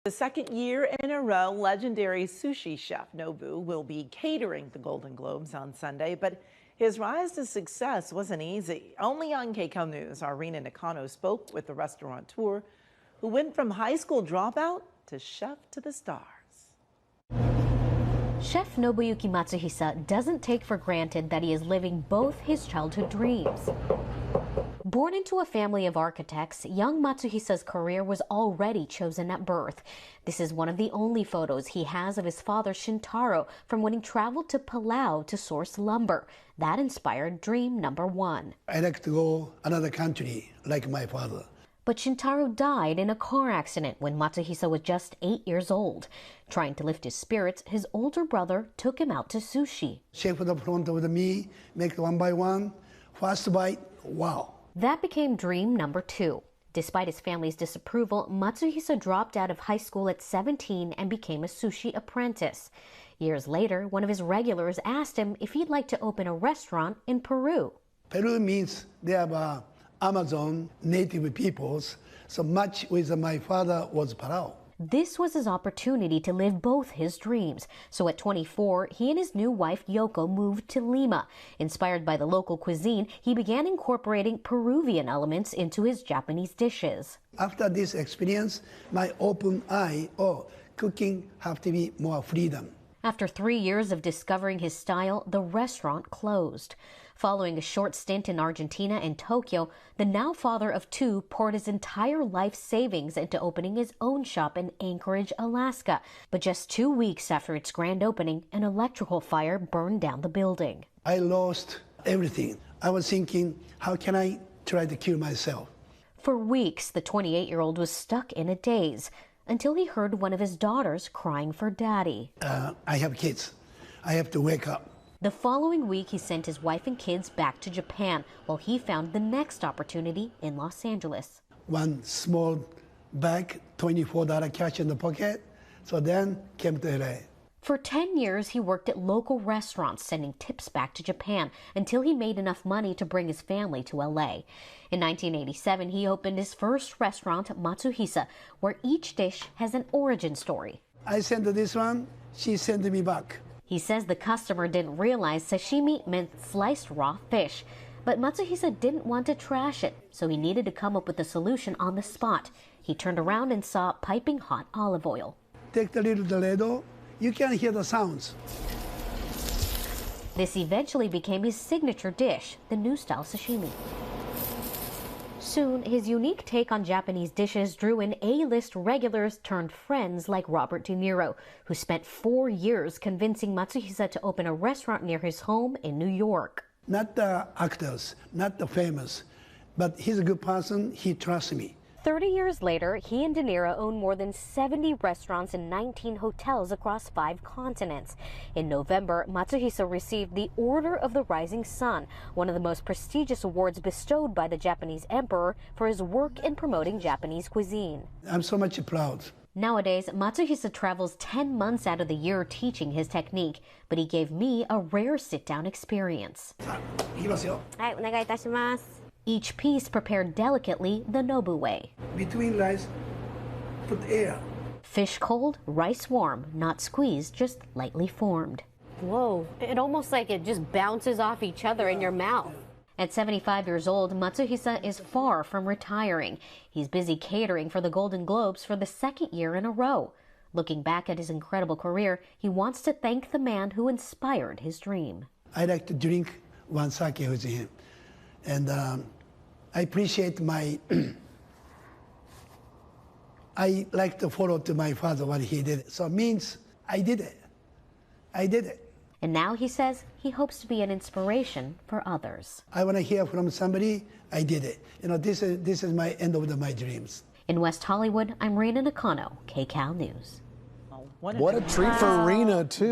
The second year in a row, legendary sushi chef Nobu will be catering the Golden Globes on Sunday, but his rise to success wasn't easy. Only on KCAL News, our Rina Nakano spoke with the restaurateur who went from high school dropout to chef to the stars. Chef Nobu Matsuhisa doesn't take for granted that he is living both his childhood dreams. Born into a family of architects, young Matsuhisa's career was already chosen at birth. This is one of the only photos he has of his father Shintaro from when he traveled to Palau to source lumber. That inspired dream number one. I like to go another country like my father. But Shintaro died in a car accident when Matsuhisa was just 8 years old. Trying to lift his spirits, his older brother took him out to sushi. Chef in the front of me, make one by one, first bite, wow. That became dream number two. Despite his family's disapproval, Matsuhisa dropped out of high school at 17 and became a sushi apprentice. Years later, one of his regulars asked him if he'd like to open a restaurant in Peru. Peru means they have Amazon native peoples, so much with my father was Palau. This was his opportunity to live both his dreams. So at 24, he and his new wife Yoko moved to Lima. Inspired by the local cuisine, he began incorporating Peruvian elements into his Japanese dishes. After this experience, my open eye, cooking have to be more freedom. After 3 years of discovering his style, the restaurant closed. Following a short stint in Argentina and Tokyo, the now father of two poured his entire life savings into opening his own shop in Anchorage, Alaska. But just 2 weeks after its grand opening, an electrical fire burned down the building. I lost everything. I was thinking, how can I try to kill myself? For weeks, the 28-year-old was stuck in a daze until he heard one of his daughters crying for daddy. I have kids. I have to wake up. The following week, he sent his wife and kids back to Japan while he found the next opportunity in Los Angeles. One small bag, $24 cash in the pocket. So then came to LA. For 10 years, he worked at local restaurants, sending tips back to Japan until he made enough money to bring his family to LA. In 1987, he opened his first restaurant, Matsuhisa, where each dish has an origin story. I sent this one, she sent me back. He says the customer didn't realize sashimi meant sliced raw fish. But Matsuhisa didn't want to trash it, so he needed to come up with a solution on the spot. He turned around and saw piping hot olive oil. Take the little Toledo, you can hear the sounds. This eventually became his signature dish, the new style sashimi. Soon, his unique take on Japanese dishes drew in A-list regulars turned friends like Robert De Niro, who spent 4 years convincing Matsuhisa to open a restaurant near his home in New York. Not the actors, not the famous, but he's a good person, he trusts me. 30 years later, he and De Niro own more than 70 restaurants and 19 hotels across 5 continents. In November, Matsuhisa received the Order of the Rising Sun, one of the most prestigious awards bestowed by the Japanese emperor for his work in promoting Japanese cuisine. I'm so much proud. Nowadays, Matsuhisa travels 10 months out of the year teaching his technique, but he gave me a rare sit-down experience. Each piece prepared delicately the Nobu way. Between rice, put air. Fish cold, rice warm, not squeezed, just lightly formed. Whoa, it almost like it just bounces off each other in your mouth. At 75 years old, Matsuhisa is far from retiring. He's busy catering for the Golden Globes for the second year in a row. Looking back at his incredible career, he wants to thank the man who inspired his dream. I like to drink one sake with him. And I appreciate my, I like to follow to my father what he did. So it means I did it. I did it. And now he says he hopes to be an inspiration for others. I want to hear from somebody, I did it. You know, this is my end of my dreams. In West Hollywood, I'm Rina Nakano, KCAL News. Oh, what a treat for Rina, too.